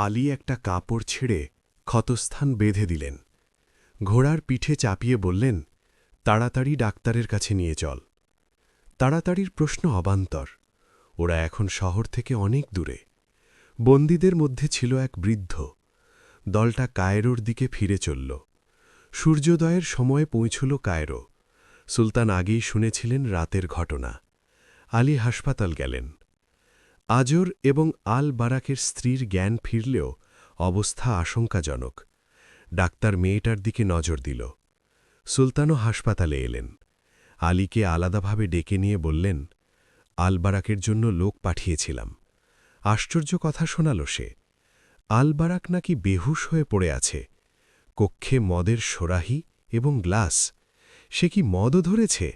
আলী একটা কাপড় ছেড়ে ক্ষতস্থান বেঁধে দিলেন। ঘোড়ার পিঠে চাপিয়ে বললেন, তাড়াতাড়ি ডাক্তারের কাছে নিয়ে চল। তাড়াতাড়ির প্রশ্ন অবান্তর। ওরা এখন শহর থেকে অনেক দূরে। বন্দীদের মধ্যে ছিল এক বৃদ্ধ। দলটা কায়রোর দিকে ফিরে চলল। সূর্যোদয়ের সময় পৌঁছল কায়রো। সুলতান আগেই শুনেছিলেন রাতের ঘটনা। আলী হাসপাতাল গেলেন। আজর এবং আল বারাকের স্ত্রীর জ্ঞান ফিরলেও অবস্থা আশঙ্কাজনক। ডাক্তার মেয়েটার দিকে নজর দিল। সুলতানও হাসপাতালে এলেন। আলীকে আলাদাভাবে ডেকে নিয়ে বললেন, আল বারাকের জন্য লোক পাঠিয়েছিলাম। আশ্চর্য কথা শোনাল সে। আল বারাক নাকি বেহুশ হয়ে পড়ে আছে। কক্ষে মদের সোরাহি এবং গ্লাস। সে কি মদও ধরেছে?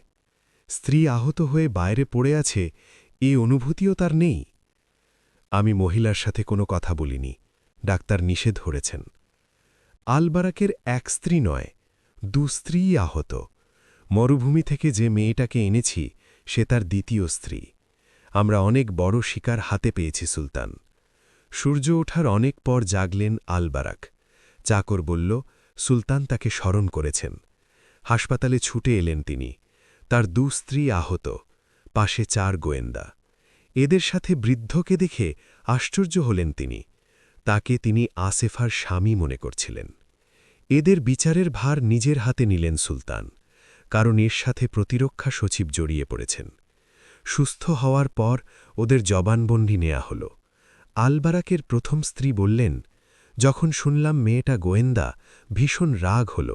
স্ত্রী আহত হয়ে বাইরে পড়ে আছে, এ অনুভূতিও তার নেই। আমি মহিলার সাথে কোনো কথা বলিনি, ডাক্তার নিষেধ করেছেন। আল বারাকের এক স্ত্রী নয়, স্ত্রীই আহত। মরুভূমি থেকে যে মেয়েটাকে এনেছি সে তার দ্বিতীয় স্ত্রী। আমরা অনেক বড় শিকার হাতে পেয়েছি সুলতান। সূর্য ওঠার অনেক পর জাগলেন আল বারাক। চাকর বলল, সুলতান তাকে স্মরণ করেছেন। হাসপাতালে ছুটে এলেন তিনি। তার স্ত্রী আহত, পাশে 4 গোয়েন্দা। এদের সাথে বৃদ্ধকে দেখে আশ্চর্য হলেন তিনি। তাকে তিনি আসেফার স্বামী মনে করছিলেন। এদের বিচারের ভার নিজের হাতে নিলেন সুলতান, কারণ এর সাথে প্রতিরক্ষা সচিব জড়িয়ে পড়েছেন। সুস্থ হওয়ার পর ওদের জবানবন্দি নেয়া হল। আল বারাকের প্রথম স্ত্রী বললেন, যখন শুনলাম মেয়েটা গোয়েন্দা, ভীষণ রাগ হল।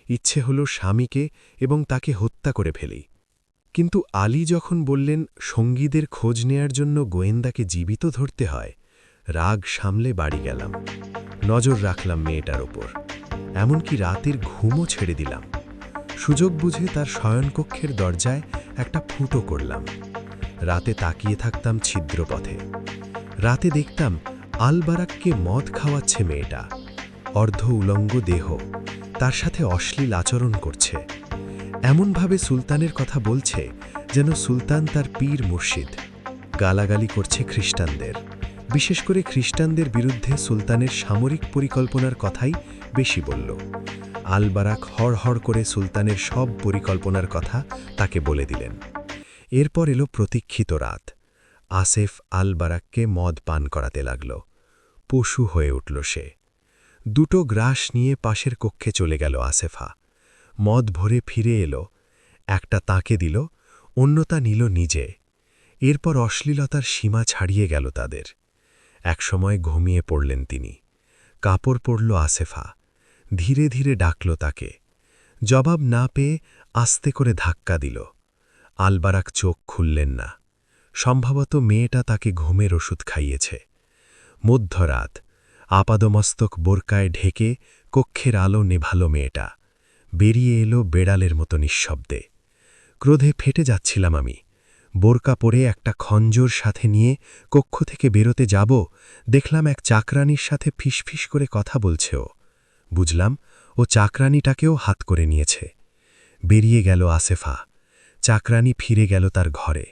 ইচ্ছে হল স্বামীকে এবং তাকে হত্যা করে ফেলি। কিন্তু আলী যখন বললেন সঙ্গীদের খোঁজ নেয়ার জন্য গোয়েন্দাকে জীবিত ধরতে হয়, রাগ সামলে বাড়ি গেলাম। নজর রাখলাম মেয়েটার ওপর। এমনকি রাতের ঘুমও ছেড়ে দিলাম। সুযোগ বুঝে তার শয়নকক্ষের দরজায় একটা ফুটো করলাম। রাতে তাকিয়ে থাকতাম ছিদ্রপথে। রাতে দেখতাম আল বারাককে মদ খাওয়াচ্ছে মেয়েটা। অর্ধ উলঙ্গ দেহ, তার সাথে অশ্লীল আচরণ করছে। এমনভাবে সুলতানের কথা বলছে যেন সুলতান তার পীর মুর্শিদ। গালাগালি করছে খ্রিস্টানদের, বিশেষ করে খ্রিস্টানদের বিরুদ্ধে সুলতানের সামরিক পরিকল্পনার কথাই বেশি বলল। আল বারাক হড়হড় করে সুলতানের সব পরিকল্পনার কথা তাকে বলে দিলেন। এরপর এলো প্রতীক্ষিত রাত। আসেফ আল বারাককে মদ পান করাতে লাগল। পশু হয়ে উঠল সে। 2 গ্রাস নিয়ে পাশের কক্ষে চলে গেল আসেফা। মদ ভরে ফিরে এলো। একটা তাকে দিল, অন্যতা নিল নিজে। এরপর অশ্লীলতার সীমা ছাড়িয়ে গেল তাদের। একসময় ঘুমিয়ে পড়লেন তিনি। কাপড় পরল আসেফা। ধীরে ধীরে ডাকল তাকে। জবাব না পেয়ে আস্তে করে ধাক্কা দিল। আল বারাক চোখ খুললেন না। সম্ভবত মেয়েটা তাকে ঘুমের ওষুধ খাইয়েছে। মধ্যরাত। আপাদমস্তক বোরকায় ঢেকে কক্ষের আলো নেভালো মেয়েটা। বেরিয়ে এলো বেড়ালের মতো নিঃশব্দে। ক্রোধে ফেটে যাচ্ছিলাম আমি। বোরকা পরে একটা খঞ্জর সাথে নিয়ে কক্ষ থেকে বেরোতে যাব, দেখলাম এক চাকরানির সাথে ফিসফিস করে কথা বলছে ও। বুঝলাম ও চাকরানিটাকেও হাত করে নিয়েছে। বেরিয়ে গেল আসেফা। চাকরানি ফিরে গেল তার ঘরে।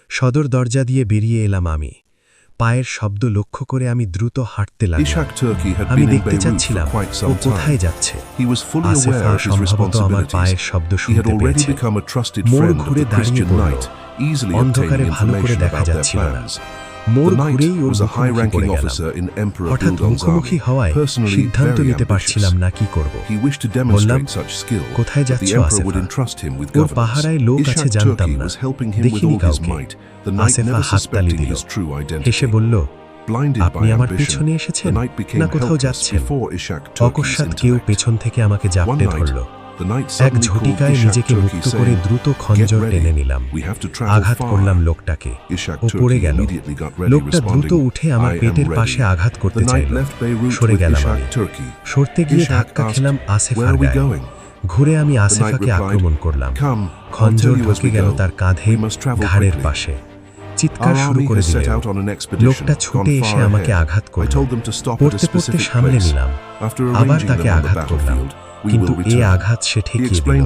সদর দরজা দিয়ে বেরিয়ে এলাম আমি। পায়ের শব্দ লক্ষ্য করে আমি দ্রুত হাঁটতে লাগলাম। আমি দেখতে চাচ্ছিলাম ও কোথায় যাচ্ছে। আসেফা সম্ভবত আমার পায়ের শব্দ শুনতে পেয়েছে। মোড় ঘুরে দাঁড়িয়ে পড়ল। অন্ধকারে ভালো করে দেখা যাচ্ছিল না। মোড় ঘুরেই ওর মুখোমুখি পড়ে গেলাম। হঠাৎ মুখোমুখি হওয়ায় সিদ্ধান্ত নিতে পারছিলাম না কি করব। বললাম, কোথায় যাচ্ছ আসেফা? ওর পাহারায় লোক আছে জানতাম না, দেখিনি কাউকে। আসেফা হাততালি দিল। হেসে বলল, আপনি আমার পেছনে এসেছেন না কোথাও যাচ্ছেন? অকস্মাৎ কেউ পেছন থেকে আমাকে জাপটে ধরল। এক ঝটিকায় নিজেকে মুক্ত করে দ্রুত খঞ্জর টেনে নিলাম। আঘাত করলাম লোকটাকে। ও পড়ে গেল। লোকটা দ্রুত উঠে আমার পেটের পাশে আঘাত করতে চাইল। সরে গেলাম আমি। সরতে গিয়ে ধাক্কা খেলাম আসেফার গায়ে। ঘুরে আমি আসেফাকে আক্রমণ করলাম। খঞ্জর ঢুকে গেল তার কাঁধে, ঘাড়ের পাশে। চিৎকার শুরু করে দিল। লোকটা ছুটে এসে আমাকে আঘাত করল। পড়তে পড়তে সামলে নিলাম। আবার তাকে আঘাত করলাম, কিন্তু এ আঘাত সে ঠেকিয়ে দিল।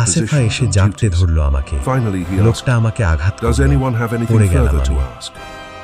আসেফা এসে জাপটে ধরল আমাকে। লোকটা আমাকে আঘাত করল। পড়ে গেলাম আমি।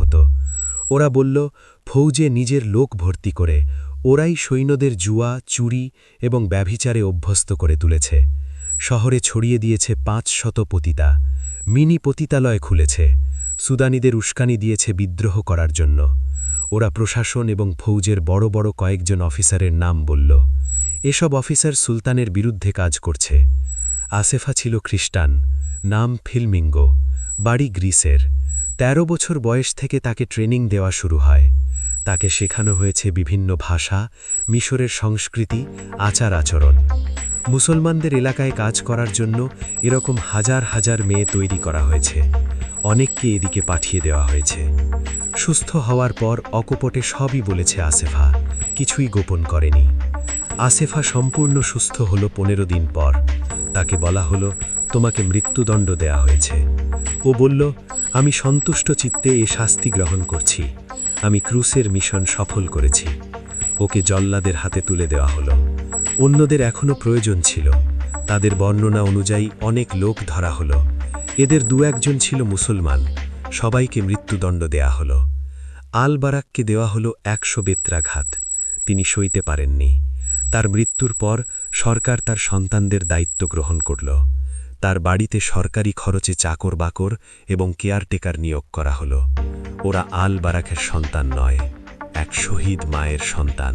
হতো। ওরা বলল, ফৌজে নিজের লোক ভর্তি করে ওরাই সৈন্যদের জুয়া, চুরি এবং ব্যভিচারে অভ্যস্ত করে তুলেছে। শহরে ছড়িয়ে দিয়েছে 500 পতিতা, মিনি পতিতালয় খুলেছে, সুদানিদের উস্কানি দিয়েছে বিদ্রোহ করার জন্য। ওরা প্রশাসন এবং ফৌজের বড় বড় কয়েকজন অফিসারের নাম বলল। এসব অফিসার সুলতানের বিরুদ্ধে কাজ করছে। আসেফা ছিল খ্রিস্টান, নাম ফিলমিঙ্গো, বাড়ি গ্রিসের। 13 বছর বয়স থেকে তাকে ট্রেনিং দেওয়া শুরু হয়। তাকে শেখানো হয়েছে বিভিন্ন ভাষা, মিশরের সংস্কৃতি, আচার আচরণ। মুসলমানদের এলাকায় কাজ করার জন্য এরকম হাজার হাজার মেয়ে তৈরি করা হয়েছে। অনেককে এদিকে পাঠিয়ে দেওয়া হয়েছে। সুস্থ হওয়ার পর অকপটে সবই বলেছে আসেফা, কিছুই গোপন করেনি। আসেফা সম্পূর্ণ সুস্থ হল 15 দিন পর। তাকে বলা হলো, তোমাকে মৃত্যুদণ্ড দেয়া হয়েছে। ও বলল, আমি সন্তুষ্ট চিত্তে এ শাস্তি গ্রহণ করছি। আমি ক্রুসের মিশন সফল করেছি। ওকে জল্লাদের হাতে তুলে দেওয়া হলো। অন্যদের এখনও প্রয়োজন ছিল। তাদের বর্ণনা অনুযায়ী অনেক লোক ধরা হলো। এদের 2-1 ছিল মুসলমান। সবাইকে মৃত্যুদণ্ড দেয়া হলো। আল বারাককে দেওয়া হলো 100 বেত্রাঘাত। তিনি সইতে পারেননি। তার মৃত্যুর পর সরকার তার সন্তানদের দায়িত্ব গ্রহণ করল। তার বাড়িতে সরকারি খরচে চাকর বাকর এবং কেয়ারটেকার নিয়োগ করা হলো। ওরা আল বারাকের সন্তান নয়, এক শহীদ মায়ের সন্তান।